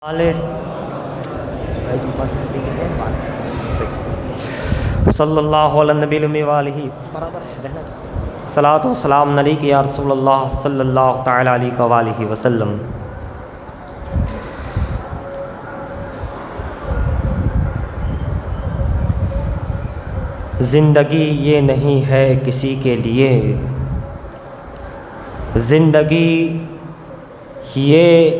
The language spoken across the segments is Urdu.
صلی اللہ علیہ نبی المی والہ صلاۃ و سلام علیک یا رسول اللہ صلی اللہ تعالیٰ علیہ وآلہ وسلم۔ زندگی یہ نہیں ہے کسی کے لیے، زندگی یہ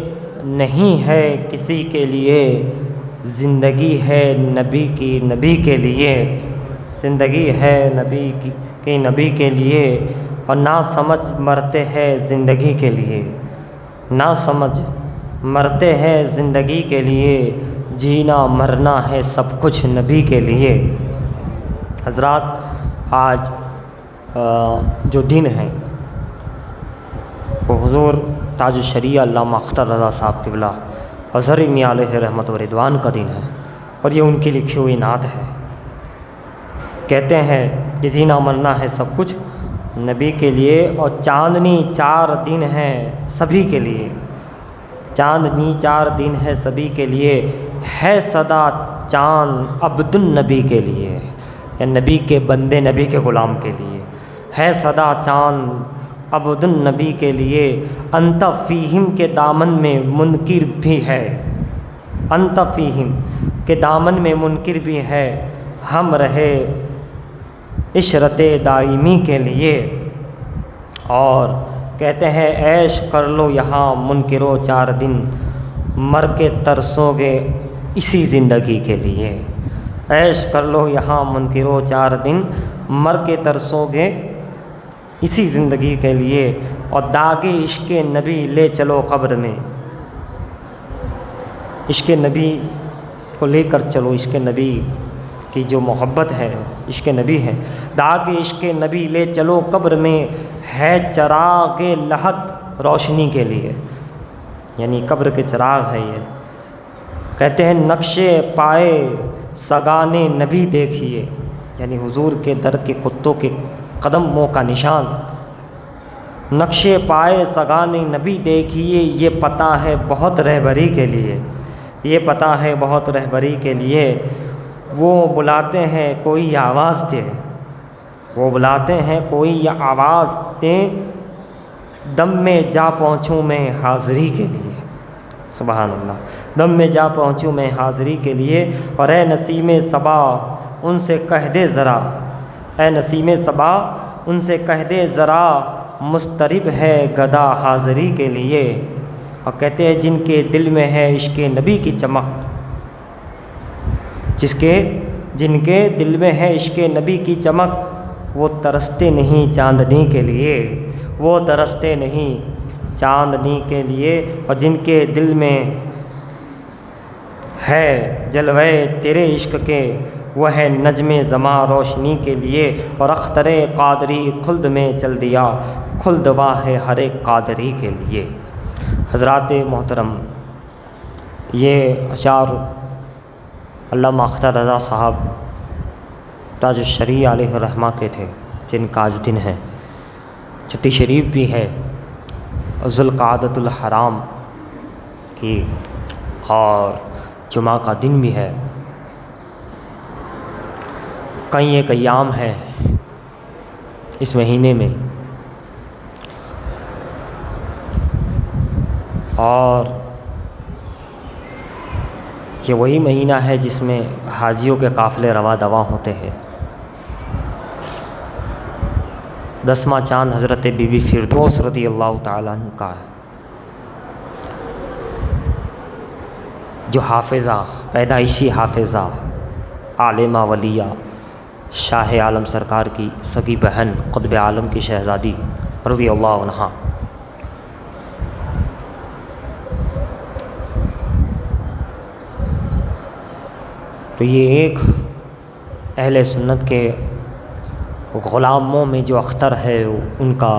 نہیں ہے کسی کے لیے، زندگی ہے نبی کی نبی کے لیے، زندگی ہے نبی کے لیے، اور نہ سمجھ مرتے ہیں زندگی کے لیے، نہ سمجھ مرتے ہیں زندگی کے لیے، جینا مرنا ہے سب کچھ نبی کے لیے۔ حضرات، آج جو دن ہے وہ حضور تاج الشریعہ علامہ اختر رضا صاحب قبلہ اظہر میاں علیہ رحمت و رضوان کا دن ہے، اور یہ ان کی لکھی ہوئی نعت ہے۔ کہتے ہیں کہ جینا مرنا ہے سب کچھ نبی کے لیے، اور چاندنی 4 دن ہیں سبھی کے لیے، چاندنی 4 دن ہے سبھی کے لیے، ہے صدا چاند عبد النبی کے لیے، یا نبی کے بندے نبی کے غلام کے لیے، ہے صدا چاند عبد النبی کے لیے، انت فیہم کے دامن میں منکر بھی ہے، انت فیہم کے دامن میں منکر بھی ہے، ہم رہے عشرت دائمی کے لیے۔ اور کہتے ہیں عیش کر لو یہاں منکرو 4 دن، مر کے ترسو گے اسی زندگی کے لیے، عیش کر لو یہاں منکرو 4 دن، مر کے ترسو گے اسی زندگی کے لیے، اور داغ عشق نبی لے چلو قبر میں، عشق نبی کو لے کر چلو، عشق نبی کی جو محبت ہے عشق نبی ہے، داغ عشق نبی لے چلو قبر میں، ہے چراغ لحد روشنی کے لیے، یعنی قبر کے چراغ ہے یہ۔ کہتے ہیں نقش پائے سگان نبی دیکھیے، یعنی حضور کے در کے کتوں کے قدموں کا نشان، نقش پائے سگان نبی دیکھیے، یہ پتہ ہے بہت رہبری کے لیے، یہ پتہ ہے بہت رہبری کے لیے، وہ بلاتے ہیں کوئی آواز دے، وہ بلاتے ہیں کوئی آواز دیں، دم میں جا پہنچوں میں حاضری کے لیے، سبحان اللہ، دم میں جا پہنچوں میں حاضری کے لیے۔ اور اے نسیم صبا ان سے کہہ دے ذرا، اے نسیم صبا ان سے کہہ دے ذرا، مضطرب ہے گدا حاضری کے لیے۔ اور کہتے ہیں جن کے دل میں ہے عشق نبی کی چمک، جن کے دل میں ہے عشق نبی کی چمک، وہ ترستے نہیں چاندنی کے لیے، وہ ترستے نہیں چاندنی کے لیے۔ اور جن کے دل میں ہے جلوے تیرے عشق کے، وہ ہے نجم زماں روشنی کے لیے۔ اور اختر قادری خلد میں چل دیا، خلد واہ ہے ہر ایک قادری کے لیے۔ حضرات محترم، یہ اشعار علامہ اختر رضا صاحب تاج الشریعہ علیہ الرحمہ کے تھے، جن کا آج دن ہے، چھٹی شریف بھی ہے، ذوالقعدۃ الحرام کی، اور جمعہ کا دن بھی ہے، کئی ایک ایام ہے اس مہینے میں، اور یہ وہی مہینہ ہے جس میں حاجیوں کے قافلے رواں دواں ہوتے ہیں۔ 10واں چاند حضرت بی بی فردوس رضی اللہ تعالیٰ عنہ کا ہے، جو حافظہ، پیدائشی حافظہ، عالمہ ولیہ، شاہ عالم سرکار کی سگی بہن قطب عالم کی شہزادی رضی اللہ عنہا۔ تو یہ ایک اہل سنت کے غلاموں میں جو اختر ہے ان کا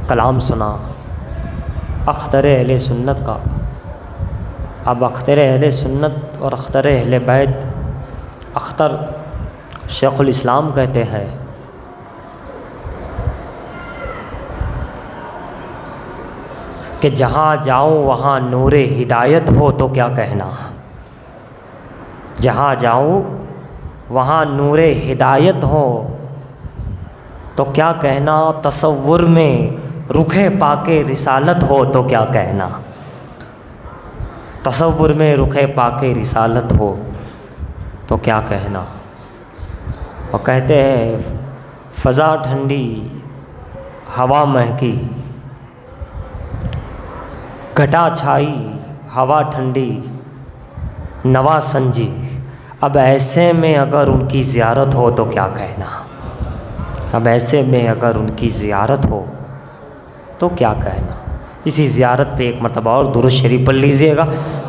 کلام سنا، اختر اہل سنت کا۔ اب اختر اہل سنت اور اختر اہل بیت، اختر شیخ الاسلام کہتے ہیں، کہ جہاں جاؤں وہاں نور ہدایت ہو تو کیا کہنا، جہاں جاؤں وہاں نور ہدایت ہو تو کیا کہنا، تصور میں رخ پاک رسالت ہو تو کیا کہنا، تصور میں رخ پاک رسالت ہو تو کیا کہنا۔ اور کہتے ہیں فضا ٹھنڈی ہوا مہکی، گھٹا چھائی ہوا ٹھنڈی نوا سنجی، اب ایسے میں اگر ان کی زیارت ہو تو کیا کہنا، اب ایسے میں اگر ان کی زیارت ہو تو کیا کہنا۔ اسی زیارت پہ ایک مرتبہ اور درود شریف پڑھ لیجئے گا۔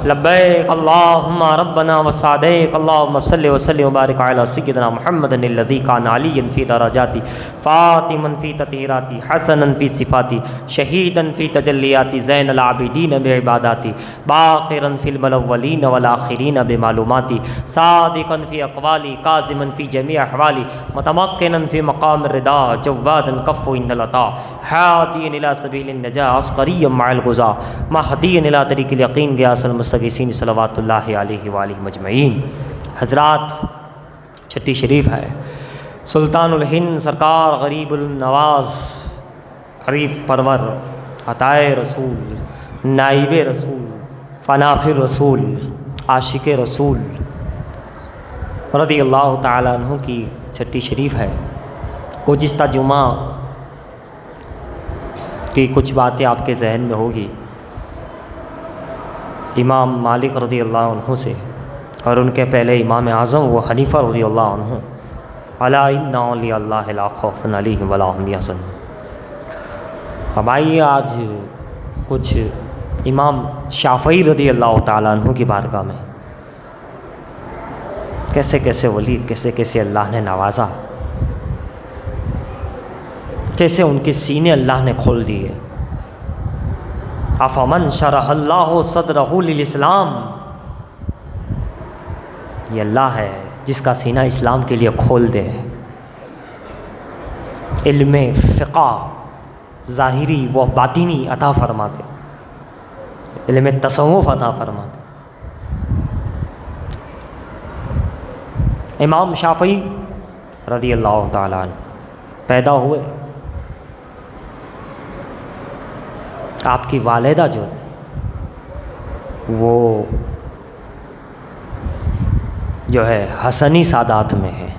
لبیک اللہم ربنا وسعدیک، اللہم صلی وسلم وبارک علی سیدنا محمد الذی کان علیٰ فی درجاتی، فاطما فی تطہیراتی، حسنا فی صفاتی، شہیدا فی تجلیاتی، زین العابدین بعباداتی، باقرا فی الاولین والآخرین بمعلوماتی، صادقا فی اقوالی، کاظما فی جمیع احوالی، متمکنا فی مقام الرضا، جوادا کف عند العطاء، ہادیا الی سبیل النجاة، عسکریا مع الغزاة، مہدیا الی طریق الیقین، غیاث المستغیثین، صلوات اللہ علیہ وآلہ مجمعین۔ حضرات چھٹی شریف ہے، سلطان الہند سرکار غریب النواز، غریب پرور، عطائے رسول، نائب رسول، فنافر رسول، عاشق رسول رضی اللہ تعالیٰ عنہ کی چھٹی شریف ہے۔ گزشتہ جمعہ کی کچھ باتیں آپ کے ذہن میں ہوگی امام مالک رضی اللہ عنہ سے، اور ان کے پہلے امام اعظم و حنیفہ رضی اللہ عنہ، الا ان اولیاء اللہ لا خوف علیہم ولا هم یحزنون۔ اب آئیے آج کچھ امام شافعی رضی اللہ تعالیٰ عنہ کی بارگاہ میں کیسے کیسے ولی، کیسے کیسے اللہ نے نوازا، کیسے ان کے سینے اللہ نے کھول دیے۔ افمن شرح اللہ صدرہ للاسلام، یہ اللہ ہے جس کا سینہ اسلام کے لیے کھول دے، علم فقہ ظاہری و باطنی عطا فرماتے، علم تصوف عطا فرماتے۔ امام شافعی رضی اللہ تعالیٰ عنہ پیدا ہوئے، آپ کی والدہ جو ہے وہ جو ہے حسنی سادات میں ہے،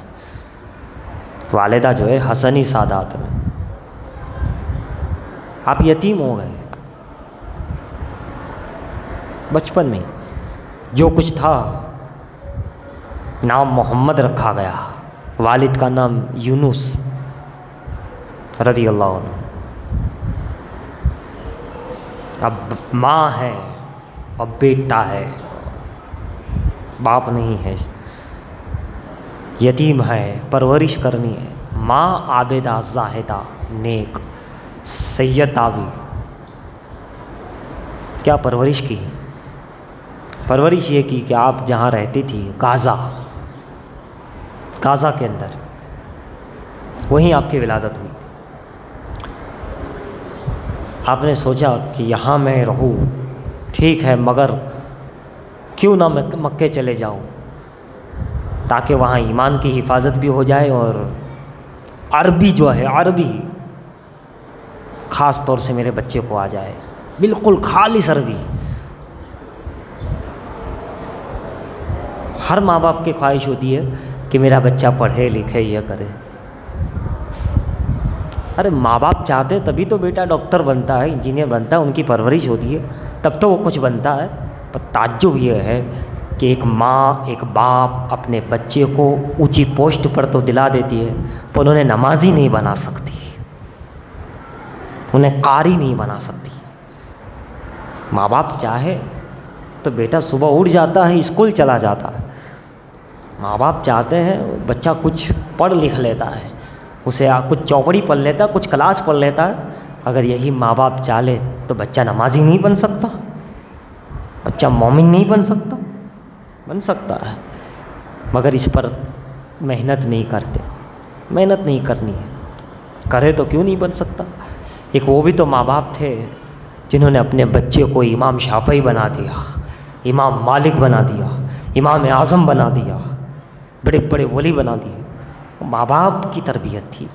والدہ جو ہے حسنی سادات میں، آپ یتیم ہو گئے بچپن میں، جو کچھ تھا نام محمد رکھا گیا، والد کا نام یونس رضی اللہ عنہ۔ اب ماں ہے اب بیٹا ہے، باپ نہیں ہے، یتیم ہے، پرورش کرنی ہے۔ ماں عابدہ زاہدہ نیک سیدہ بھی، کیا پرورش کی؟ پرورش یہ کی کہ آپ جہاں رہتی تھی غازہ کے اندر، وہیں آپ کی ولادت ہوئی۔ آپ نے سوچا کہ یہاں میں رہوں ٹھیک ہے، مگر کیوں نہ میں مکے چلے جاؤں تاکہ وہاں ایمان کی حفاظت بھی ہو جائے، اور عربی جو ہے، عربی خاص طور سے میرے بچے کو آ جائے، بالکل خالص عربی۔ ہر ماں باپ کی خواہش ہوتی ہے کہ میرا بچہ پڑھے لکھے یہ کرے۔ ارے ماں باپ چاہتے تبھی تو بیٹا ڈاکٹر بنتا ہے، انجینئر بنتا ہے، ان کی پرورش ہوتی ہے تب تو وہ کچھ بنتا ہے۔ پر تعجب یہ ہے کہ ایک ماں ایک باپ اپنے بچے کو اونچی پوسٹ پر تو دلا دیتی ہے، پر انہوں نے نمازی نہیں بنا سکتی، انہیں قاری نہیں بنا سکتی۔ ماں باپ چاہے تو بیٹا صبح اٹھ جاتا ہے، اسکول چلا جاتا ہے۔ ماں باپ چاہتے ہیں بچہ کچھ پڑھ لکھ لیتا ہے، اسے کچھ چوپڑی پڑھ لیتا ہے، کچھ کلاس پڑھ لیتا ہے۔ اگر یہی ماں باپ چاہے تو بچہ نمازی نہیں بن سکتا، بچہ مومن نہیں بن سکتا، بن سکتا ہے، مگر اس پر محنت نہیں کرتے۔ محنت نہیں کرنی ہے، کرے تو کیوں نہیں بن سکتا۔ ایک وہ بھی تو ماں باپ تھے جنہوں نے اپنے بچے کو امام شافعی بنا دیا، امام مالک بنا دیا، امام اعظم بنا دیا، بڑے بڑے ولی بنا دیے. ماں باپ کی تربیت تھی.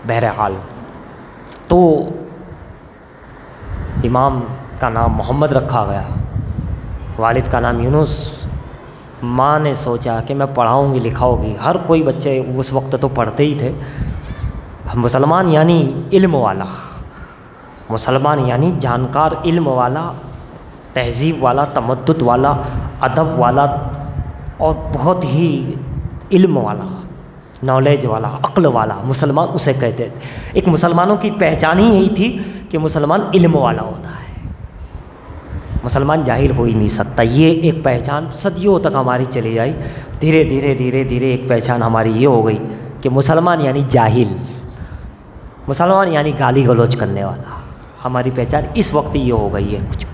بہرحال تو امام کا نام محمد رکھا گیا، والد کا نام یونس. ماں نے سوچا کہ میں پڑھاؤں گی لکھاؤں گی. ہر کوئی بچے اس وقت تو پڑھتے ہی تھے. مسلمان یعنی علم والا، مسلمان یعنی جانکار، علم والا، تہذیب والا، تمدد والا، ادب والا، اور بہت ہی علم والا، نالج والا، عقل والا مسلمان اسے کہتے تھے. ایک مسلمانوں کی پہچان ہی یہی تھی کہ مسلمان علم والا ہوتا ہے، مسلمان جاہل ہو ہی نہیں سکتا. یہ ایک پہچان صدیوں تک ہماری چلی آئی. دھیرے دھیرے دھیرے دھیرے ایک پہچان ہماری یہ ہو گئی کہ مسلمان یعنی جاہل، مسلمان یعنی گالی گلوچ کرنے والا. ہماری پہچان اس وقت یہ ہو گئی ہے کچھ.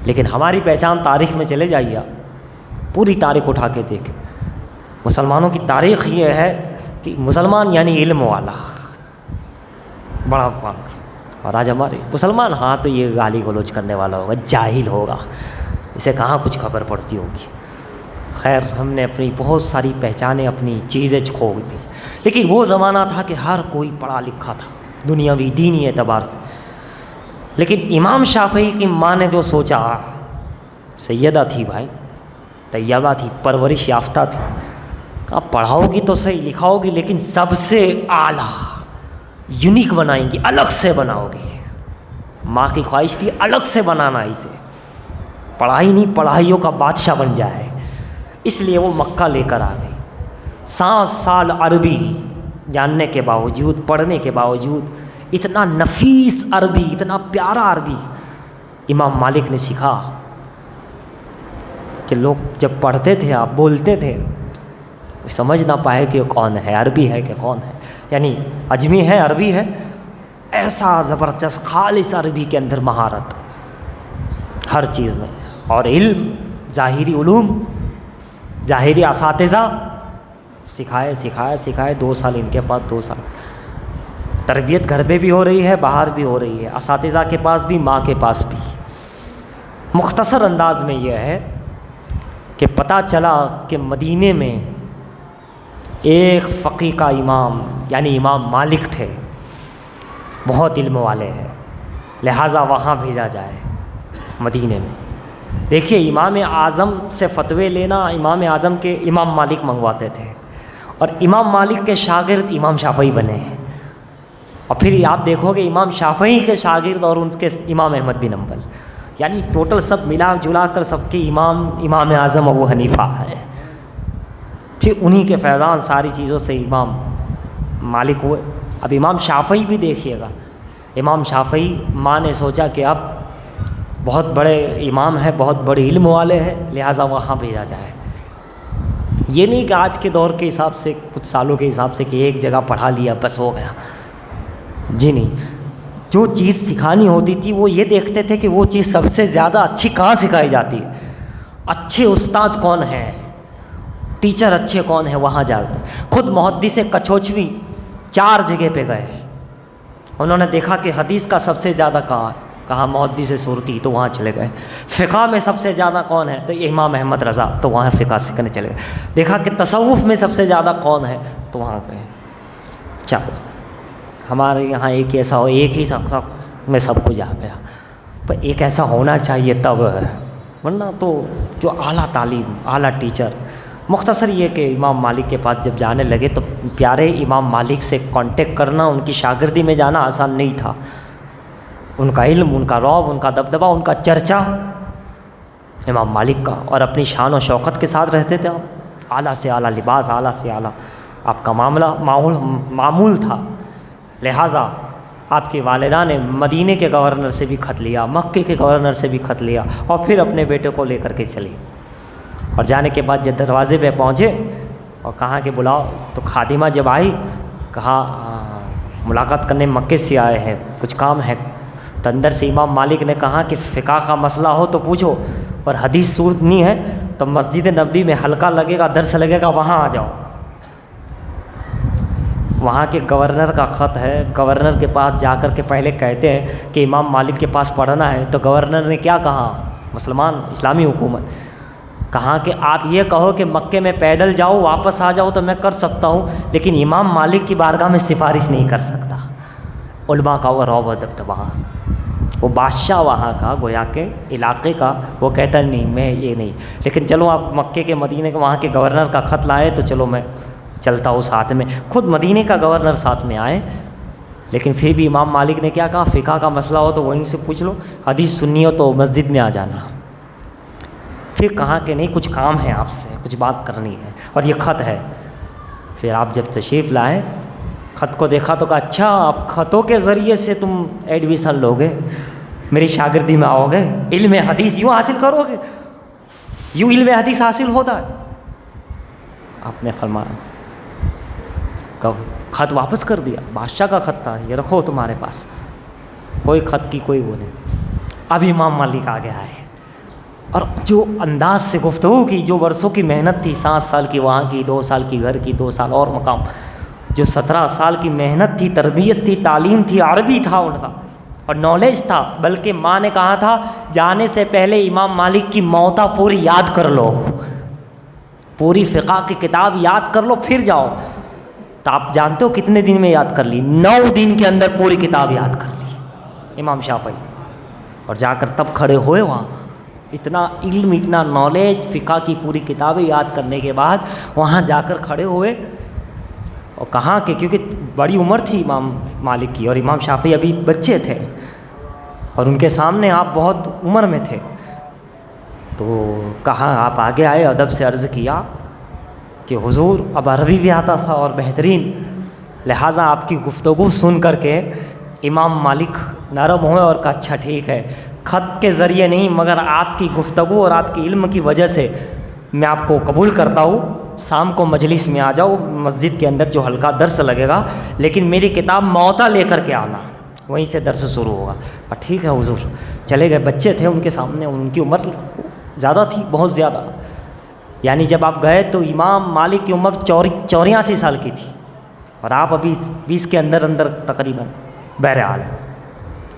لیکن ہماری پہچان تاریخ میں چلے جائیے، پوری تاریخ اٹھا کے دیکھیں. مسلمانوں کی تاریخ یہ ہے کہ مسلمان یعنی علم والا، بڑا فرق. اور آج ہمارے مسلمان ہاں تو یہ گالی گلوچ کرنے والا ہوگا، جاہل ہوگا، اسے کہاں کچھ خبر پڑتی ہوگی. خیر، ہم نے اپنی بہت ساری پہچانیں، اپنی چیزیں کھو دی. لیکن وہ زمانہ تھا کہ ہر کوئی پڑھا لکھا تھا، دنیاوی دینی اعتبار سے. لیکن امام شافعی کی ماں نے جو سوچا، سیدہ تھی بھائی، طیبہ تھی، پرورش یافتہ تھی. کہا پڑھاؤ گی تو صحیح، لکھاؤ گی، لیکن سب سے اعلیٰ یونیک بنائیں گی، الگ سے بناؤ گی. ماں کی خواہش تھی الگ سے بنانا اسے، پڑھائی نہیں، پڑھائیوں کا بادشاہ بن جائے. اس لیے وہ مکہ لے کر آ گئی. 7 سال عربی جاننے کے باوجود، پڑھنے کے باوجود، اتنا نفیس عربی، اتنا پیارا عربی امام مالک نے سیکھا کہ لوگ جب پڑھتے تھے، آپ بولتے تھے، سمجھ نہ پائے کہ کون ہے، عربی ہے کہ کون ہے. یعنی اجمی ہے، عربی ہے. ایسا زبردست خالص عربی کے اندر مہارت ہر چیز میں. اور علم، ظاہری علوم، ظاہری اساتذہ سکھائے. 2 سال ان کے پاس، 2 سال تربیت گھر پہ بھی ہو رہی ہے، باہر بھی ہو رہی ہے، اساتذہ کے پاس بھی، ماں کے پاس بھی. مختصر انداز میں یہ ہے کہ پتہ چلا کہ مدینے میں ایک فقیہ کا امام یعنی امام مالک تھے، بہت علم والے ہیں، لہٰذا وہاں بھیجا جائے مدینے میں. دیکھیے، امام اعظم سے فتوے لینا امام اعظم کے امام مالک منگواتے تھے، اور امام مالک کے شاگرد امام شافعی بنے ہیں. اور پھر آپ دیکھو گے امام شافعی کے شاگرد اور ان کے امام احمد بن حنبل، یعنی ٹوٹل سب ملا جلا کر سب کے امام اعظم ابو حنیفہ ہے. پھر انہی کے فیضان ساری چیزوں سے امام مالک ہوئے. اب امام شافعی بھی دیکھیے گا، امام شافعی ماں نے سوچا کہ اب بہت بڑے امام ہیں، بہت بڑے علم والے ہیں، لہٰذا وہاں بھیجا جائے. یہ نہیں کہ آج کے دور کے حساب سے، کچھ سالوں کے حساب سے، کہ ایک جگہ پڑھا لیا بس ہو گیا. جی نہیں، جو چیز سکھانی ہوتی تھی وہ یہ دیکھتے تھے کہ وہ چیز سب سے زیادہ اچھی کہاں سکھائی جاتی ہے، اچھے استاد کون ہیں، ٹیچر اچھے کون ہیں، وہاں جاتے. خود محدث کچھوچوی 4 جگہ پہ گئے، انہوں نے دیکھا کہ حدیث کا سب سے زیادہ کہاں ہے، کہا محدث سورتی، تو وہاں چلے گئے. فقہ میں سب سے زیادہ کون ہے، تو امام احمد رضا، تو وہاں فقہ سیکھنے چلے گئے. دیکھا کہ تصوف میں سب سے زیادہ کون ہے، تو وہاں گئے. چلو ہمارے یہاں ایک ایسا ہو، ایک ہی سب میں سب کچھ آ گیا، پر ایک ایسا ہونا چاہیے تب، ورنہ تو جو اعلیٰ تعلیم، اعلیٰ ٹیچر. مختصر یہ کہ امام مالک کے پاس جب جانے لگے تو پیارے امام مالک سے کانٹیکٹ کرنا، ان کی شاگردی میں جانا آسان نہیں تھا. ان کا علم، ان کا رعب، ان کا دبدبہ، ان کا چرچا امام مالک کا، اور اپنی شان و شوکت کے ساتھ رہتے تھے آپ. اعلیٰ سے اعلیٰ لباس، اعلیٰ سے اعلیٰ آپ کا معمول تھا. لہٰذا آپ کی والدہ نے مدینے کے گورنر سے بھی خط لیا، مکے کے گورنر سے بھی خط لیا، اور پھر اپنے بیٹے کو لے کر کے چلی. اور جانے کے بعد جب دروازے پہ پہنچے اور کہا کہ بلاؤ، تو خادمہ جب آئی کہا ملاقات کرنے مکے سے آئے ہیں، کچھ کام ہے. تو اندر سے امام مالک نے کہا کہ فقہ کا مسئلہ ہو تو پوچھو، اور حدیث سننی ہے تو مسجد نبوی میں حلقہ لگے گا، درس لگے گا، وہاں آ جاؤ. وہاں کے گورنر کا خط ہے، گورنر کے پاس جا کر کے پہلے کہتے ہیں کہ امام مالک کے پاس پڑھنا ہے، تو گورنر نے کیا کہا؟ مسلمان اسلامی حکومت کہا کہ آپ یہ کہو کہ مکے میں پیدل جاؤ واپس آ جاؤ تو میں کر سکتا ہوں، لیکن امام مالک کی بارگاہ میں سفارش نہیں کر سکتا۔ علماء کا وہ رعب و دبدبہ، وہ بادشاہ وہاں کا گویا کے علاقے کا، وہ کہتا ہے نہیں میں یہ نہیں، لیکن چلو آپ مکے کے مدینے کے وہاں کے گورنر کا خط لائے تو چلو میں چلتا ہوں ساتھ میں، خود مدینے کا گورنر ساتھ میں آئے۔ لیکن پھر بھی امام مالک نے کیا کہا؟ فقہ کا مسئلہ ہو تو وہیں سے پوچھ لو، حدیث سننی ہو تو مسجد میں آ جانا۔ پھر کہا کہ نہیں کچھ کام ہے آپ سے، کچھ بات کرنی ہے، اور یہ خط ہے۔ پھر آپ جب تشریف لائے، خط کو دیکھا تو کہا اچھا آپ خطوں کے ذریعے سے تم ایڈمیشن لوگے، میری شاگردی میں آؤ گے، علم حدیث یوں حاصل کرو گے، یوں علم حدیث حاصل ہوتا ہے؟ آپ نے فرمایا کب خط واپس کر دیا، بادشاہ کا خط تھا، یہ رکھو تمہارے پاس، کوئی خط کی کوئی وہ نہیں۔ اب امام مالک آ گیا ہے، اور جو انداز سے گفتگو کی، جو برسوں کی محنت تھی، 7 سال کی وہاں کی، 2 سال کی گھر کی، 2 سال اور مقام، جو 17 سال کی محنت تھی، تربیت تھی، تعلیم تھی، عربی تھا ان کا اور نالج تھا، بلکہ ماں نے کہا تھا جانے سے پہلے امام مالک کی موطا پوری یاد کر لو، پوری فقہ کی کتاب یاد کر لو پھر جاؤ۔ تو آپ جانتے ہو کتنے دن میں یاد کر لی؟ 9 دن کے اندر پوری کتاب یاد کر لی امام شافعی، اور جا کر تب کھڑے ہوئے وہاں، اتنا علم، اتنا نالج، فقہ کی پوری کتابیں یاد کرنے کے بعد وہاں جا کر کھڑے ہوئے، اور کہاں کہ کیونکہ بڑی عمر تھی امام مالک کی، اور امام شافعی ابھی بچے تھے، اور ان کے سامنے آپ بہت عمر میں تھے، تو کہاں آپ آگے آئے، ادب سے عرض کیا کہ حضور، اب عربی بھی آتا تھا اور بہترین، لہٰذا آپ کی گفتگو سن کر کے امام مالک نرم ہوئے اور کہا اچھا ٹھیک ہے، خط کے ذریعے نہیں مگر آپ کی گفتگو اور آپ کی علم کی وجہ سے میں آپ کو قبول کرتا ہوں، شام کو مجلس میں آ جاؤ، مسجد کے اندر جو ہلکا درس لگے گا، لیکن میری کتاب موطا لے کر کے آنا، وہیں سے درس شروع ہوگا۔ اور ٹھیک ہے حضور، چلے گئے، بچے تھے ان کے سامنے، ان کی عمر زیادہ تھی، بہت زیادہ، یعنی جب آپ گئے تو امام مالک کی عمر 84 سال کی تھی، اور آپ ابھی 20 کے اندر اندر تقریباً۔ بہرحال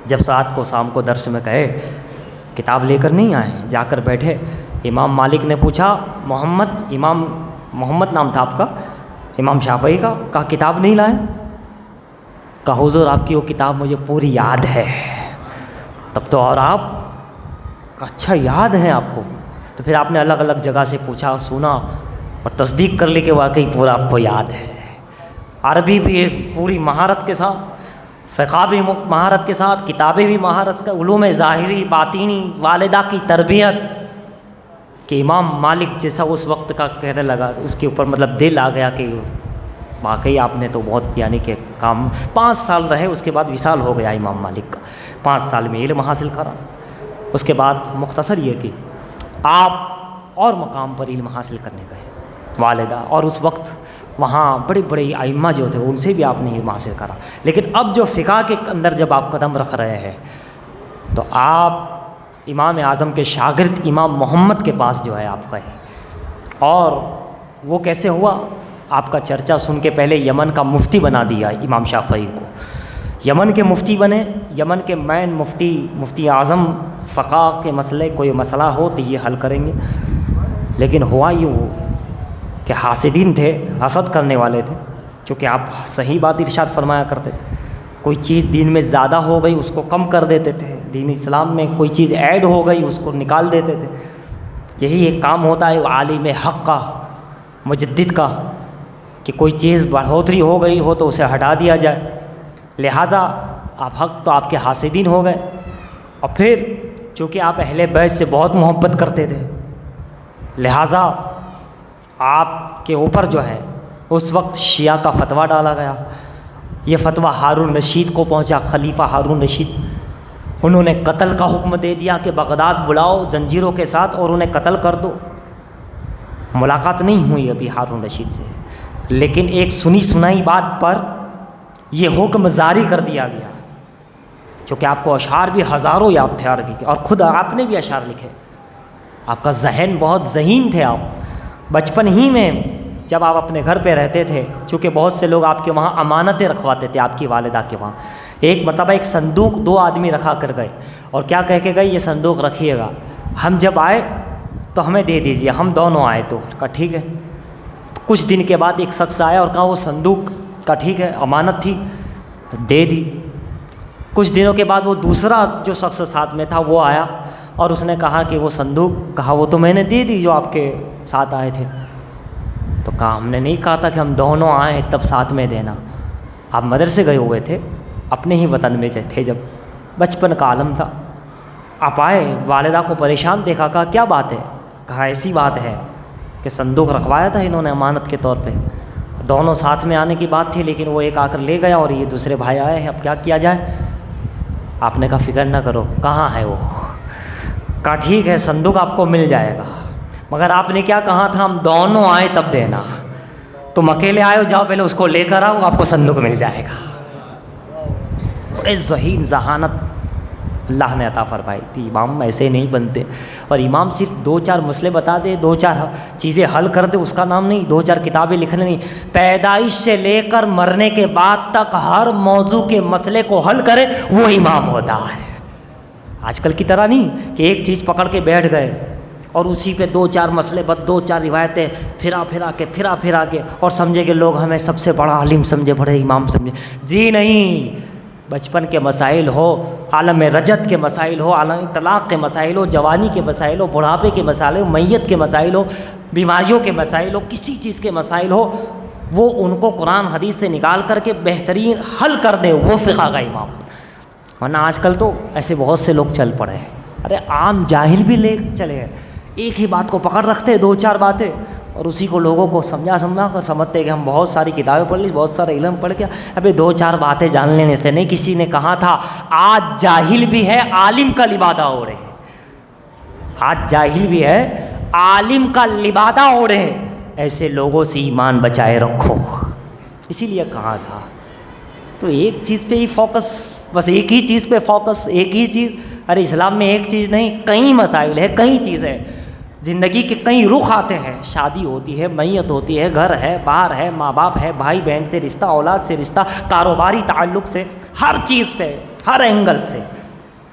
جب رات کو شام کو درس میں کہے کتاب لے کر نہیں آئے، جا کر بیٹھے، امام مالک نے پوچھا امام محمد نام تھا آپ کا، امام شافعی کا، کہا کتاب نہیں لائے؟ کہا حضور آپ کی وہ کتاب مجھے پوری یاد ہے۔ تب تو اور آپ کہا اچھا یاد ہے آپ کو؟ تو پھر آپ نے الگ الگ جگہ سے پوچھا، سنا اور تصدیق کر لی کہ واقعی پورا آپ کو یاد ہے، عربی بھی ایک پوری مہارت کے ساتھ، فقہ بھی مہارت کے ساتھ، کتابیں بھی مہارت کا، علوم ظاہری باطینی، والدہ کی تربیت، کہ امام مالک جیسا اس وقت کا کہنے لگا، اس کے اوپر مطلب دل آ گیا کہ واقعی آپ نے تو بہت یعنی کہ کام۔ 5 سال رہے، اس کے بعد وصال ہو گیا امام مالک کا، 5 سال میں علم حاصل کرا، اس کے بعد مختصر یہ کہ آپ اور مقام پر علم حاصل کرنے گئے، والدہ، اور اس وقت وہاں بڑے بڑے ائمہ جو تھے ان سے بھی آپ نے علم حاصل کرا، لیکن اب جو فقہ کے اندر جب آپ قدم رکھ رہے ہیں تو آپ امام اعظم کے شاگرد امام محمد کے پاس جو ہے آپ گئے، اور وہ کیسے ہوا؟ آپ کا چرچا سن کے پہلے یمن کا مفتی بنا دیا امام شافعی کو، یمن کے مفتی بنے، یمن کے مین مفتی اعظم، فقہ کے مسئلے کوئی مسئلہ ہو تو یہ حل کریں گے، لیکن ہوا یوں کہ حاسدین تھے، حسد کرنے والے تھے، چونکہ آپ صحیح بات ارشاد فرمایا کرتے تھے، کوئی چیز دین میں زیادہ ہو گئی اس کو کم کر دیتے تھے، دین اسلام میں کوئی چیز ایڈ ہو گئی اس کو نکال دیتے تھے، یہی ایک کام ہوتا ہے عالم حق کا، مجدد کا، کہ کوئی چیز بڑھوتری ہو گئی ہو تو اسے ہٹا دیا جائے، لہٰذا آپ حق تو آپ کے حاسدین ہو گئے، اور پھر چونکہ آپ اہل بیت سے بہت محبت کرتے تھے، لہٰذا آپ کے اوپر جو ہے اس وقت شیعہ کا فتویٰ ڈالا گیا، یہ فتویٰ ہارون رشید کو پہنچا، خلیفہ ہارون رشید، انہوں نے قتل کا حکم دے دیا کہ بغداد بلاؤ زنجیروں کے ساتھ اور انہیں قتل کر دو۔ ملاقات نہیں ہوئی ابھی ہارون رشید سے، لیکن ایک سنی سنائی بات پر یہ حکم جاری کر دیا گیا، چونکہ آپ کو اشعار بھی ہزاروں یاد تھے عربی کے، اور خود آپ نے بھی اشعار لکھے، آپ کا ذہن بہت ذہین تھے، آپ بچپن ہی میں جب آپ اپنے گھر پہ رہتے تھے، چونکہ بہت سے لوگ آپ کے وہاں امانتیں رکھواتے تھے آپ کی والدہ کے وہاں، ایک مرتبہ ایک صندوق 2 آدمی رکھا کر گئے اور کیا کہہ کے گئے، یہ صندوق رکھیے گا، ہم جب آئے تو ہمیں دے دیجیے، ہم دونوں آئے تو کہا ٹھیک ہے۔ کچھ دن کے بعد ایک شخص آیا اور کہا وہ صندوق، کہا ٹھیک ہے، امانت تھی، دے دی۔ کچھ دنوں کے بعد وہ دوسرا جو شخص ساتھ میں تھا وہ آیا اور اس نے کہا کہ وہ صندوق، کہا وہ تو میں نے دے دی جو آپ کے ساتھ آئے تھے۔ تو کہا ہم نے نہیں کہا تھا کہ ہم دونوں آئیں تب ساتھ میں دینا، آپ مدرسے گئے ہوئے تھے، اپنے ہی وطن میں تھے، جب بچپن کا عالم تھا، آپ آئے، والدہ کو پریشان دیکھا، کہا کیا بات ہے؟ کہا ایسی بات ہے کہ صندوق رکھوایا تھا انہوں نے امانت کے طور پہ، دونوں ساتھ میں آنے کی بات تھی، لیکن وہ ایک آ کر لے گیا اور یہ دوسرے بھائی آئے ہیں، اب کیا کیا جائے؟ آپ نے کہا فکر نہ کرو، کہاں ہے وہ؟ کہا ٹھیک ہے، صندوق آپ کو مل جائے گا، مگر آپ نے کیا کہا تھا، ہم دونوں آئے تب دینا، تم اکیلے آئے ہو، جاؤ پہلے اس کو لے کر آؤ، آپ کو صندوق مل جائے گا۔ بڑے ذہین ذہانت اللہ نے عطا فرمائی تھی۔ امام ایسے نہیں بنتے، اور امام صرف 2-4 مسئلے بتا دے، 2-4 چیزیں حل کر دے، اس کا نام نہیں، 2-4 کتابیں لکھنے نہیں، پیدائش سے لے کر مرنے کے بعد تک ہر موضوع کے مسئلے کو حل کرے، وہ امام ہوتا ہے۔ آج کل کی طرح نہیں کہ ایک چیز پکڑ کے بیٹھ گئے اور اسی پہ 2-4 مسئلے، بس 2-4 روایتیں پھرا کے اور سمجھے کہ لوگ ہمیں سب سے بڑا عالم سمجھے، بڑے امام سمجھے۔ جی نہیں، بچپن کے مسائل ہو، عالم رجت کے مسائل ہو، عالم طلاق کے مسائل ہو، جوانی کے مسائل ہو، بڑھاپے کے مسائل ہو، میت کے مسائل ہو، بیماریوں کے مسائل ہو، کسی چیز کے مسائل ہو، وہ ان کو قرآن حدیث سے نکال کر کے بہترین حل کر دے، وہ فقہ کا امام۔ ورنہ آج کل تو ایسے بہت سے لوگ چل پڑے ہیں، ارے عام جاہل بھی لے چلے ہیں، ایک ہی بات کو پکڑ رکھتے، 2-4 باتیں، اور اسی کو لوگوں کو سمجھا کر سمجھتے کہ ہم بہت ساری کتابیں پڑھ لی، بہت سارا علم پڑھ گیا۔ ابھی 2-4 باتیں جان لینے سے نہیں، کسی نے کہا تھا آج جاہل بھی ہے عالم کا لبادہ اوڑھے، آج جاہل بھی ہے عالم کا لبادہ اوڑھے، ایسے لوگوں سے ایمان بچائے رکھو، اسی لیے کہا تھا۔ تو ایک چیز پہ ہی فوکس، بس ایک ہی چیز پہ فوکس، ایک ہی چیز، ارے اسلام میں ایک چیز نہیں، کئی مسائل ہے، کئی چیزیں، زندگی کے کئی رخ آتے ہیں، شادی ہوتی ہے، میت ہوتی ہے، گھر ہے، باہر ہے، ماں باپ ہے، بھائی بہن سے رشتہ، اولاد سے رشتہ، کاروباری تعلق سے، ہر چیز پہ، ہر اینگل سے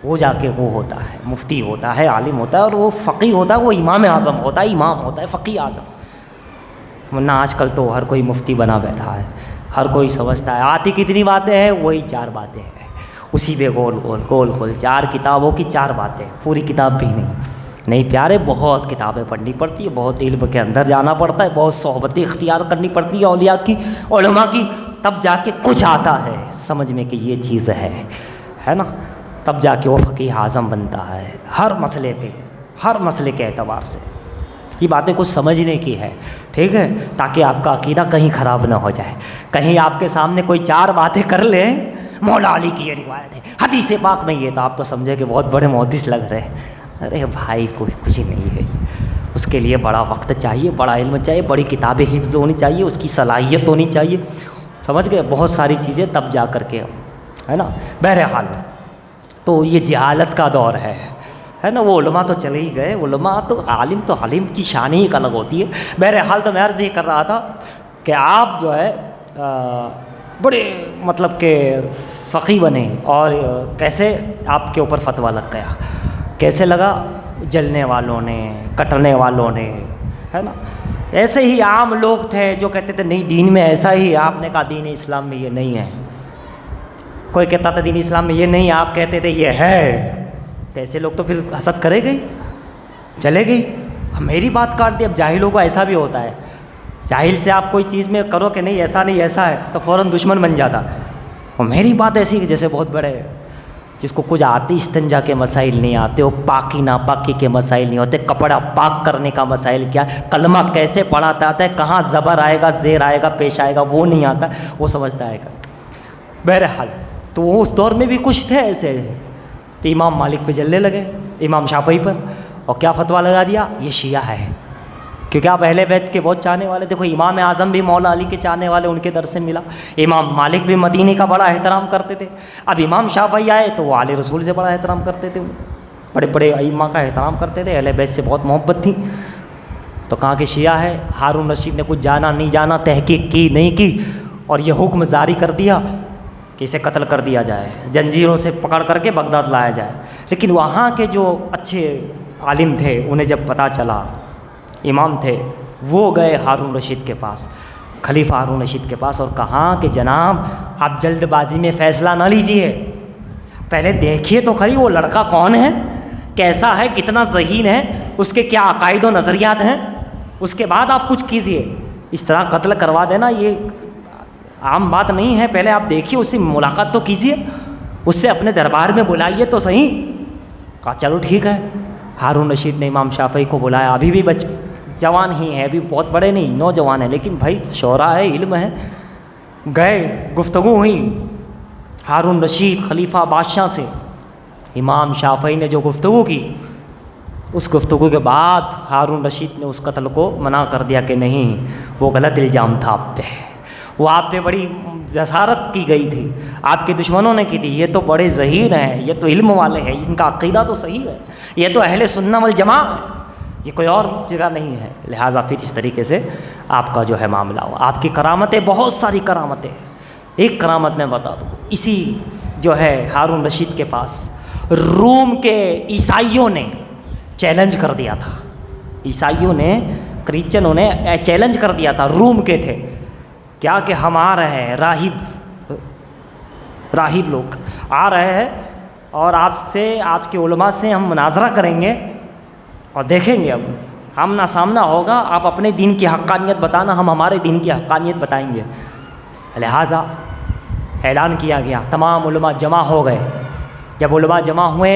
وہ جا کے وہ ہوتا ہے، مفتی ہوتا ہے، عالم ہوتا ہے، اور وہ فقیہ ہوتا ہے، وہ امام اعظم ہوتا ہے، امام ہوتا ہے، فقیہ اعظم۔ ورنہ آج کل تو ہر کوئی مفتی بنا بیٹھا ہے، ہر کوئی سمجھتا ہے آتی کتنی باتیں ہیں، وہی 4 باتیں ہیں، اسی پہ گول 4 کتابوں کی 4 باتیں، پوری کتاب بھی نہیں پیارے، بہت کتابیں پڑھنی پڑتی ہے، بہت علم کے اندر جانا پڑتا ہے، بہت صحبتیں اختیار کرنی پڑتی ہے اولیاء کی، علماء کی، تب جا کے کچھ آتا ہے سمجھ میں کہ یہ چیز ہے نا، تب جا کے وہ فقیہ اعظم بنتا ہے، ہر مسئلے کے اعتبار سے۔ یہ باتیں کچھ سمجھنے کی ہے، ٹھیک ہے، تاکہ آپ کا عقیدہ کہیں خراب نہ ہو جائے، کہیں آپ کے سامنے کوئی 4 باتیں کر لے، مولا علی کی یہ روایت ہے، حدیث پاک میں یہ تھا، آپ تو سمجھے کہ بہت بڑے محدث لگ رہے ہیں۔ ارے بھائی کوئی کچھ نہیں ہے، اس کے لیے بڑا وقت چاہیے، بڑا علم چاہیے، بڑی کتابیں حفظ ہونی چاہیے، اس کی صلاحیت ہونی چاہیے، سمجھ گئے، بہت ساری چیزیں تب جا کر کے، ہے نا۔ بہرحال تو یہ جہالت کا دور ہے نا، وہ علماء تو چلے ہی گئے، علماء تو عالم کی شان ہی ایک الگ ہوتی ہے۔ بہرحال تو میں عرض یہ کر رہا تھا کہ آپ جو ہے بڑے مطلب کہ فقیہ بنے، اور کیسے آپ کے اوپر فتویٰ لگ گیا، کیسے لگا، جلنے والوں نے، کٹنے والوں نے، ہے نا۔ ایسے ہی عام لوگ تھے جو کہتے تھے نہیں دین میں ایسا ہی، آپ نے کہا دین اسلام میں یہ نہیں ہے، کوئی کہتا تھا دین اسلام میں یہ نہیں، آپ کہتے تھے یہ ہے، تو ایسے لوگ تو پھر حسد کرے گئی، چلے گئی، اب میری بات کاٹ دی۔ اب جاہلوں کو ایسا بھی ہوتا ہے، جاہل سے آپ کوئی چیز میں کرو کہ نہیں ایسا ہے تو فوراً دشمن بن جاتا، اور میری بات ایسی کہ جیسے بہت بڑے، جس کو کچھ آتی استنجا کے مسائل نہیں آتے، وہ پاکی ناپاکی کے مسائل نہیں ہوتے، کپڑا پاک کرنے کا مسائل کیا، کلمہ کیسے پڑھاتا ہے، کہاں زبر آئے گا، زیر آئے گا، پیش آئے گا، وہ نہیں آتا، وہ سمجھتا ہے گا۔ بہرحال تو وہ اس دور میں بھی کچھ تھے ایسے، تو امام مالک پہ جلنے لگے، امام شافعی پر، اور کیا فتویٰ لگا دیا، یہ شیعہ ہے، کیونکہ آپ اہل بیت کے بہت چاہنے والے، دیکھو امام اعظم بھی مولا علی کے چاہنے والے، ان کے در سے ملا، امام مالک بھی مدینے کا بڑا احترام کرتے تھے، اب امام شافعی آئے تو وہ آل رسول سے بڑا احترام کرتے تھے، بڑے بڑے ائمہ کا احترام کرتے تھے، اہل بیت سے بہت محبت تھی، تو کہاں کہ شیعہ ہے. ہارون رشید نے کچھ جانا نہیں جانا، تحقیق کی نہیں کی، اور یہ حکم جاری کر دیا کہ اسے قتل کر دیا جائے، جنجیروں سے پکڑ کر کے بغداد لایا جائے. لیکن وہاں کے جو اچھے عالم تھے انہیں جب پتہ چلا، امام تھے، وہ گئے ہارون رشید کے پاس، خلیفہ ہارون رشید کے پاس، اور کہا کہ جناب آپ جلد بازی میں فیصلہ نہ لیجئے، پہلے دیکھیے تو خری وہ لڑکا کون ہے، کیسا ہے، کتنا ذہین ہے، اس کے کیا عقائد و نظریات ہیں، اس کے بعد آپ کچھ کیجئے. اس طرح قتل کروا دینا یہ عام بات نہیں ہے، پہلے آپ دیکھیے، اس سے ملاقات تو کیجئے، اس سے اپنے دربار میں بلائیے تو صحیح. کہا چلو ٹھیک ہے. ہارون رشید نے امام شافعی کو بلایا، ابھی بھی جوان ہی ہے، ابھی بہت بڑے نہیں، نوجوان ہیں، لیکن بھائی شعرا ہے، علم ہے. گئے، گفتگو ہوئی ہارون رشید خلیفہ بادشاہ سے. امام شافعی نے جو گفتگو کی، اس گفتگو کے بعد ہارون رشید نے اس قتل کو منع کر دیا کہ نہیں، وہ غلط الزام تھا آپ پہ، وہ آپ پہ بڑی جسارت کی گئی تھی، آپ کے دشمنوں نے کی تھی، یہ تو بڑے ذہین ہیں، یہ تو علم والے ہیں، ان کا عقیدہ تو صحیح ہے، یہ تو اہل سنہ والجماع ہے، یہ کوئی اور جگہ نہیں ہے. لہٰذا پھر اس طریقے سے آپ کا جو ہے معاملہ ہوا. آپ کی کرامتیں، بہت ساری کرامتیں، ایک کرامت میں بتا دوں، اسی جو ہے ہارون رشید کے پاس روم کے عیسائیوں نے چیلنج کر دیا تھا. عیسائیوں نے، کرسچنوں نے چیلنج کر دیا تھا، روم کے تھے، کیا کہ ہم آ رہے ہیں، راہب لوگ آ رہے ہیں، اور آپ سے، آپ کے علماء سے ہم مناظرہ کریں گے اور دیکھیں گے، اب آمنا سامنا ہوگا، آپ اپنے دین کی حقانیت بتانا، ہم ہمارے دین کی حقانیت بتائیں گے. لہٰذا اعلان کیا گیا، تمام علماء جمع ہو گئے. جب علماء جمع ہوئے،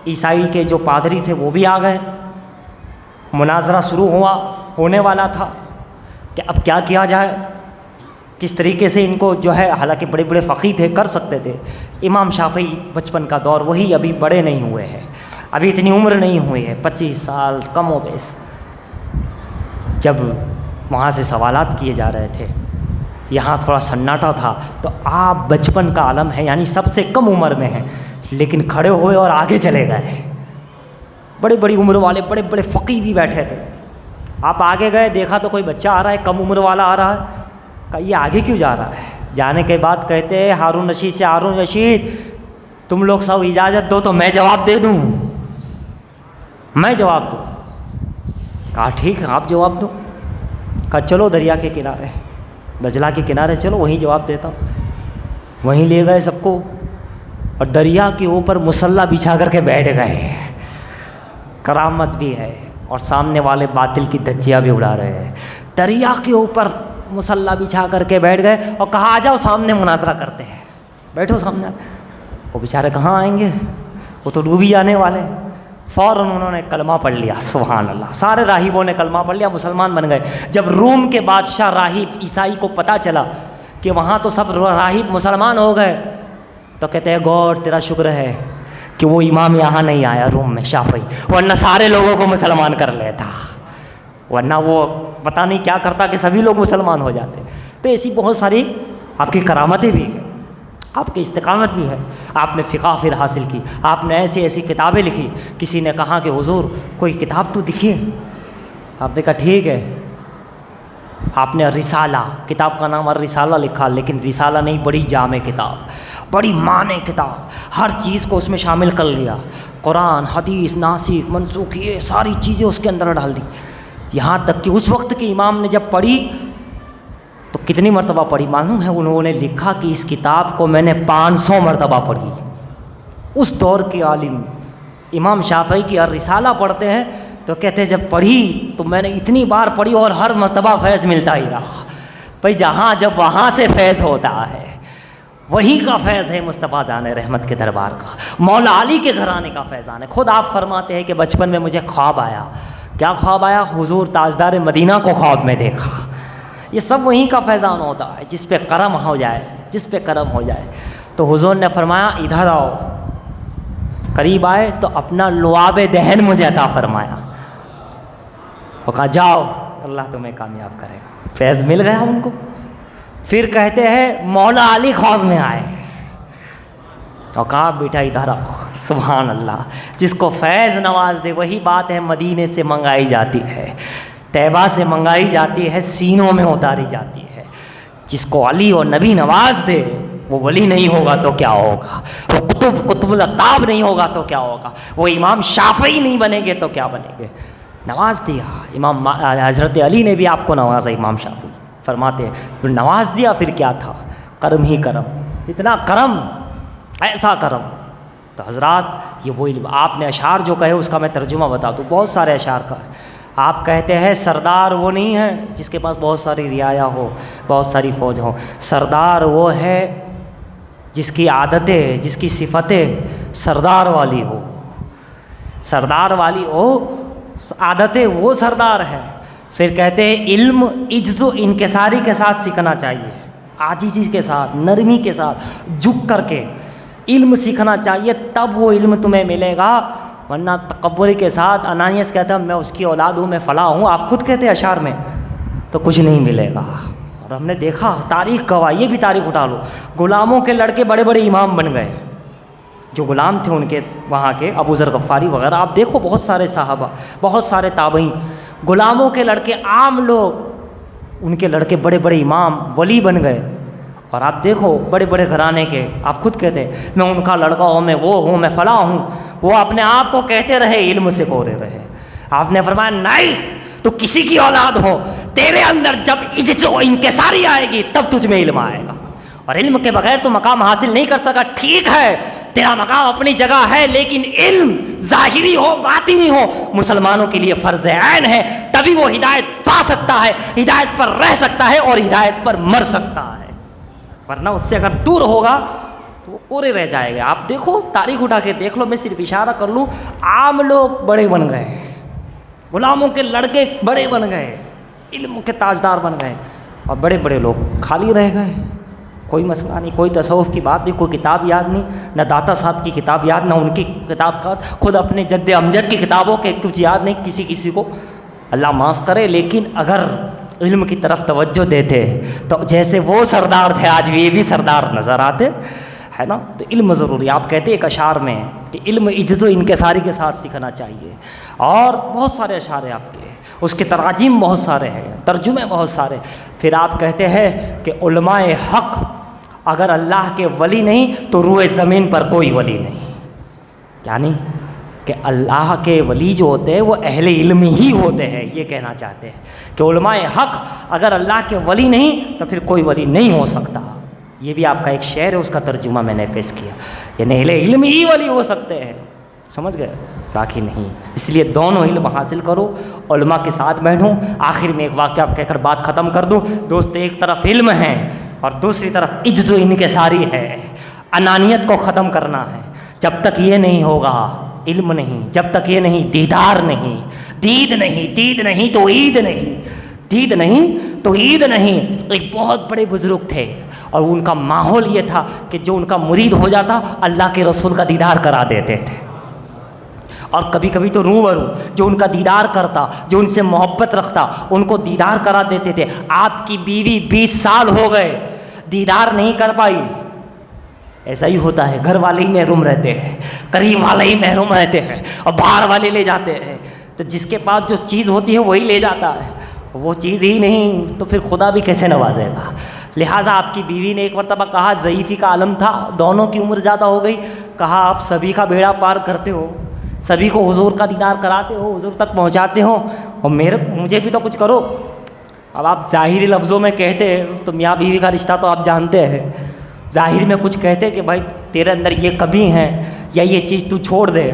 عیسائی کے جو پادری تھے وہ بھی آ گئے. مناظرہ شروع ہونے والا تھا کہ اب کیا کیا جائے، کس طریقے سے ان کو جو ہے، حالانکہ بڑے بڑے فقیہ تھے، کر سکتے تھے. امام شافعی بچپن کا دور، وہی ابھی بڑے نہیں ہوئے ہیں، ابھی اتنی عمر نہیں ہوئی ہے، 25 سال کم و بیش. جب وہاں سے سوالات کیے جا رہے تھے، یہاں تھوڑا سناٹا تھا، تو آپ بچپن کا عالم ہے، یعنی سب سے کم عمر میں ہیں، لیکن کھڑے ہوئے اور آگے چلے گئے. بڑی بڑی عمر والے بڑے بڑے فقیہ بھی بیٹھے تھے. آپ آگے گئے، دیکھا تو کوئی بچہ آ رہا ہے، کم عمر والا آ رہا ہے. کہا یہ آگے کیوں جا رہا ہے؟ جانے کے بعد کہتے ہیں ہارون رشید سے، ہارون رشید تم لوگ سب اجازت دو تو میں جواب دے دوں، میں جواب دوں. کہا ٹھیک ہے، آپ جواب دو. کہا چلو دریا کے کنارے، دجلہ کے کنارے چلو، وہیں جواب دیتا ہوں. وہیں لے گئے سب کو، اور دریا کے اوپر مصلی بچھا کر کے بیٹھ گئے. کرامت بھی ہے، اور سامنے والے باطل کی دھجیاں بھی اڑا رہے ہیں. دریا کے اوپر مصلی بچھا کر کے بیٹھ گئے، اور کہا آ جاؤ سامنے مناظرہ کرتے ہیں، بیٹھو سامنے. وہ بیچارے کہاں آئیں گے، وہ تو ڈوبی جانے والے. فوراً انہوں نے کلمہ پڑھ لیا، سبحان اللہ، سارے راہبوں نے کلمہ پڑھ لیا، مسلمان بن گئے. جب روم کے بادشاہ راہب عیسائی کو پتہ چلا کہ وہاں تو سب راہب مسلمان ہو گئے، تو کہتے ہیں گوڈ تیرا شکر ہے کہ وہ امام یہاں نہیں آیا روم میں، شافعی، ورنہ سارے لوگوں کو مسلمان کر لیتا، ورنہ وہ پتہ نہیں کیا کرتا کہ سبھی لوگ مسلمان ہو جاتے. تو ایسی بہت ساری آپ کی کرامتیں بھی ہیں، آپ کی استقامت بھی ہے. آپ نے فقہ پھر حاصل کی، آپ نے ایسی ایسی کتابیں لکھی. کسی نے کہا کہ حضور کوئی کتاب تو لکھیے، آپ نے کہا ٹھیک ہے. آپ نے رسالہ، کتاب کا نام الرسالہ لکھا، لیکن رسالہ نہیں، بڑی جامع کتاب، بڑی معنی کتاب، ہر چیز کو اس میں شامل کر لیا، قرآن، حدیث، ناسخ، منسوخ، یہ ساری چیزیں اس کے اندر ڈال دی. یہاں تک کہ اس وقت کے امام نے جب پڑھی تو کتنی مرتبہ پڑھی معلوم ہے؟ انہوں نے لکھا کہ اس کتاب کو میں نے 500 مرتبہ پڑھی. اس دور کے عالم امام شافعی کی الرسالہ پڑھتے ہیں تو کہتے ہیں جب پڑھی تو میں نے اتنی بار پڑھی اور ہر مرتبہ فیض ملتا ہی رہا. بھائی جہاں جب وہاں سے فیض ہوتا ہے، وہی کا فیض ہے مصطفیٰ جان رحمت کے دربار کا، مولا علی کے گھرانے کا فیضان ہے. خود آپ فرماتے ہیں کہ بچپن میں مجھے خواب آیا. کیا خواب آیا؟ حضور تاجدار مدینہ کو خواب میں دیکھا. یہ سب وہیں کا فیضان ہوتا ہے، جس پہ کرم ہو جائے، جس پہ کرم ہو جائے. تو حضور نے فرمایا ادھر آؤ. قریب آئے تو اپنا لعاب دہن مجھے عطا فرمایا، اور کہا جاؤ اللہ تمہیں کامیاب کرے گا. فیض مل گیا ان کو. پھر کہتے ہیں مولا علی خواب میں آئے اور کہا بیٹا ادھر آؤ. سبحان اللہ، جس کو فیض نواز دے وہی بات ہے مدینے سے منگائی جاتی ہے. طیبہ سے منگائی جاتی ہے، سینوں میں اتاری جاتی ہے۔ جس کو علی اور نبی نواز دے وہ ولی نہیں ہوگا تو کیا ہوگا، وہ قطب الاقطاب نہیں ہوگا تو کیا ہوگا، وہ امام شافعی نہیں بنیں گے تو کیا بنیں گے۔ نواز دیا امام حضرت علی نے بھی آپ کو نوازا، امام شافعی فرماتے ہیں پھر نواز دیا پھر کیا تھا، کرم ہی کرم، اتنا کرم، ایسا کرم۔ تو حضرات یہ وہ علم، آپ نے اشعار جو کہے اس کا میں ترجمہ بتا دوں، بہت سارے اشعار کا ہے۔ آپ کہتے ہیں سردار وہ نہیں ہے جس کے پاس بہت ساری رعایا ہو، بہت ساری فوج ہو، سردار وہ ہے جس کی عادتیں، جس کی صفتیں سردار والی ہو، سردار والی ہو، عادتیں وہ سردار ہے۔ پھر کہتے ہیں علم عجز و انکساری کے ساتھ سیکھنا چاہیے، عاجزی کے ساتھ، نرمی کے ساتھ، جھک کر کے علم سیکھنا چاہیے، تب وہ علم تمہیں ملے گا، ورنہ تکبر کے ساتھ انانیت سے کہتا ہے میں اس کی اولاد ہوں، میں فلاں ہوں، آپ خود کہتے ہیں اشعار میں، تو کچھ نہیں ملے گا۔ اور ہم نے دیکھا تاریخ گواہ، یہ بھی تاریخ اٹھا لو، غلاموں کے لڑکے بڑے بڑے امام بن گئے، جو غلام تھے ان کے وہاں کے ابو ذر غفاری وغیرہ، آپ دیکھو بہت سارے صحابہ، بہت سارے تابعین، غلاموں کے لڑکے عام لوگ، ان کے لڑکے بڑے بڑے امام ولی بن گئے۔ اور آپ دیکھو بڑے بڑے گھرانے کے، آپ خود کہتے ہیں میں ان کا لڑکا ہوں، میں وہ ہوں، میں فلاں ہوں، وہ اپنے آپ کو کہتے رہے علم سے کورے رہے۔ آپ نے فرمایا نہیں، تو کسی کی اولاد ہو، تیرے اندر جب عجز و انکساری آئے گی تب تجھ میں علم آئے گا، اور علم کے بغیر تو مقام حاصل نہیں کر سکا۔ ٹھیک ہے تیرا مقام اپنی جگہ ہے، لیکن علم ظاہری ہو باطنی ہو مسلمانوں کے لیے فرض عین ہے، تبھی وہ ہدایت پا سکتا ہے، ہدایت پر رہ سکتا ہے اور ہدایت پر مر سکتا ہے، ورنہ اس سے اگر دور ہوگا تو وہ پورے رہ جائے گا۔ آپ دیکھو تاریخ اٹھا کے دیکھ لو، میں صرف اشارہ کر لوں، عام لوگ بڑے بن گئے، غلاموں کے لڑکے بڑے بن گئے، علم کے تاجدار بن گئے، اور بڑے بڑے لوگ خالی رہ گئے، کوئی مسئلہ نہیں، کوئی تصوف کی بات نہیں، کوئی کتاب یاد نہیں، نہ داتا صاحب کی کتاب یاد، نہ ان کی کتاب کا، خود اپنے جد امجد کی کتابوں کے کچھ یاد نہیں کسی کو، اللہ معاف کرے۔ لیکن اگر علم کی طرف توجہ دیتے تو جیسے وہ سردار تھے آج یہ بھی سردار نظر آتے، ہے نا۔ تو علم ضروری، آپ کہتے ایک اشعار میں کہ علم عجز و انکساری کے ساتھ سیکھنا چاہیے، اور بہت سارے اشعار ہیں آپ کے، اس کے تراجم بہت سارے ہیں، ترجمے بہت سارے۔ پھر آپ کہتے ہیں کہ علماء حق اگر اللہ کے ولی نہیں تو روئے زمین پر کوئی ولی نہیں، یعنی کہ اللہ کے ولی جو ہوتے ہیں وہ اہل علم ہی ہوتے ہیں، یہ کہنا چاہتے ہیں کہ علماء حق اگر اللہ کے ولی نہیں تو پھر کوئی ولی نہیں ہو سکتا۔ یہ بھی آپ کا ایک شعر ہے، اس کا ترجمہ میں نے پیش کیا، یعنی اہل علم ہی ولی ہو سکتے ہیں، سمجھ گئے، باقی نہیں۔ اس لیے دونوں علم حاصل کرو، علماء کے ساتھ بیٹھو۔ آخر میں ایک واقعہ کہہ کر بات ختم کر دوں دوست، ایک طرف علم ہے اور دوسری طرف عجز و انکساری ہے، انانیت کو ختم کرنا ہے۔ جب تک یہ نہیں ہوگا علم نہیں، جب تک یہ نہیں دیدار نہیں، دید نہیں تو عید نہیں، دید نہیں تو عید نہیں۔ ایک بہت بڑے بزرگ تھے اور ان کا ماحول یہ تھا کہ جو ان کا مرید ہو جاتا اللہ کے رسول کا دیدار کرا دیتے تھے، اور کبھی کبھی تو روبرو جو ان کا دیدار کرتا، جو ان سے محبت رکھتا، ان کو دیدار کرا دیتے تھے۔ آپ کی بیوی 20 سال ہو گئے دیدار نہیں کر پائی، ایسا ہی ہوتا ہے، گھر والے ہی محروم رہتے ہیں، قریب والے ہی محروم رہتے ہیں، اور باہر والے لے جاتے ہیں، تو جس کے پاس جو چیز ہوتی ہے وہی لے جاتا ہے، وہ چیز ہی نہیں تو پھر خدا بھی کیسے نوازے گا۔ لہٰذا آپ کی بیوی نے ایک مرتبہ کہا، ضعیفی کا عالم تھا، دونوں کی عمر زیادہ ہو گئی، کہا آپ سبھی کا بیڑا پار کرتے ہو، سبھی کو حضور کا دیدار کراتے ہو، حضور تک پہنچاتے ہو، اور مجھے بھی تو کچھ کرو۔ اب آپ ظاہری لفظوں میں کہتے ہیں تو میاں بیوی کا رشتہ تو آپ جانتے ہیں، ظاہر میں کچھ کہتے کہ بھائی تیرے اندر یہ کمی ہے یا یہ چیز تو چھوڑ دے،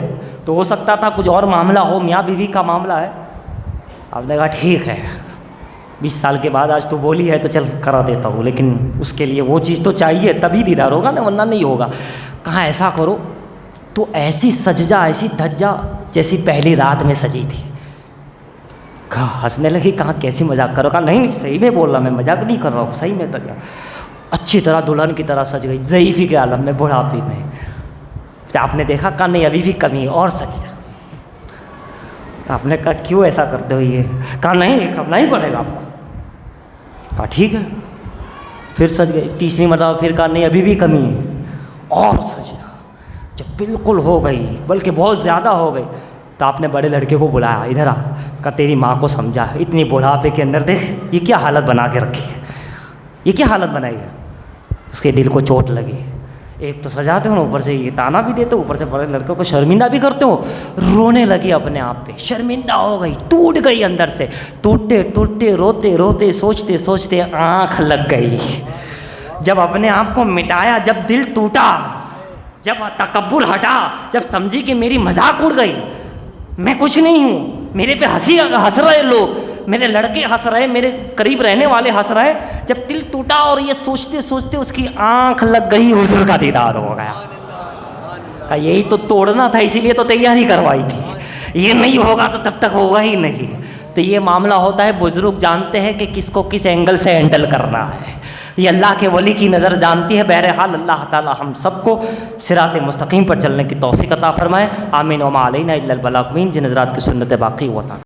تو ہو سکتا تھا کچھ اور معاملہ ہو، میاں بیوی کا معاملہ ہے۔ آپ نے کہا ٹھیک ہے، 20 سال کے بعد آج تو بولی ہے تو چل کرا دیتا ہوں، لیکن اس کے لیے وہ چیز تو چاہیے تبھی دیدار ہوگا نا، ورنہ نہیں ہوگا۔ کہاں ایسا کرو تو ایسی سج جا، ایسی دھج جا جیسی پہلی رات میں سجی تھی۔ کہا ہنسنے لگی، کہاں کیسی مذاق کرو؟ کہا نہیں صحیح میں بول رہا، میں مذاق نہیں کر رہا ہوں، صحیح میں کر رہا، اچھی طرح دلہن کی طرح سج گئی، ضعیفی کے عالم میں، بڑھاپی میں۔ آپ نے دیکھا، کہا نہیں ابھی بھی کمی ہے، اور سج جا۔ آپ نے کہا کیوں ایسا کرتے ہو یہ؟ کہا نہیں کرنا ہی پڑے گا آپ کو۔ کہا ٹھیک ہے، پھر سج گئی، تیسری مرتبہ پھر کہا نہیں ابھی بھی کمی ہے، اور سج جا۔ جب بالکل ہو گئی، بلکہ بہت زیادہ ہو گئی، تو آپ نے بڑے لڑکے کو بلایا، ادھر آ، کہ تیری ماں کو سمجھا، اتنی بڑھاپے کے اندر دیکھ یہ کیا حالت بنا کے رکھی ہے، یہ کیا حالت بنائی ہے. اس کے دل کو چوٹ لگی. ایک تو سجاتے ہو، اوپر سے یہ تانا بھی دیتے ہو، اوپر سے بڑے لڑکوں کو شرمندہ بھی کرتے ہو. رونے لگی اپنے آپ پہ، شرمندہ ہو گئی، ٹوٹ گئی اندر سے. ٹوٹتے ٹوٹتے روتے روتے سوچتے سوچتے آنکھ لگ گئی. جب اپنے آپ کو مٹایا، جب دل ٹوٹا، جب تکبر ہٹا، جب سمجھی کہ میری مذاق اڑ گئی، میں کچھ نہیں ہوں، میرے پہ ہنس رہے لوگ، میرے لڑکے ہنس رہے، میرے قریب رہنے والے ہنس رہے، جب دل ٹوٹا اور یہ سوچتے سوچتے اس کی آنکھ لگ گئی، حضور کا دیدار ہو گیا. کہ یہی تو توڑنا تھا، اسی لیے تو تیاری کروائی تھی، یہ نہیں ہوگا تو تب تک ہوگا ہی نہیں. تو یہ معاملہ ہوتا ہے، بزرگ جانتے ہیں کہ کس کو کس اینگل سے ہینڈل کرنا ہے. یہ اللہ کے ولی کی نظر جانتی ہے. بہرحال اللہ تعالی ہم سب کو صراط مستقیم پر چلنے کی توفیق عطا فرمائے. آمین. وما علینا الا البلاغ. جن حضرات کی سنت باقی ہوا تھا.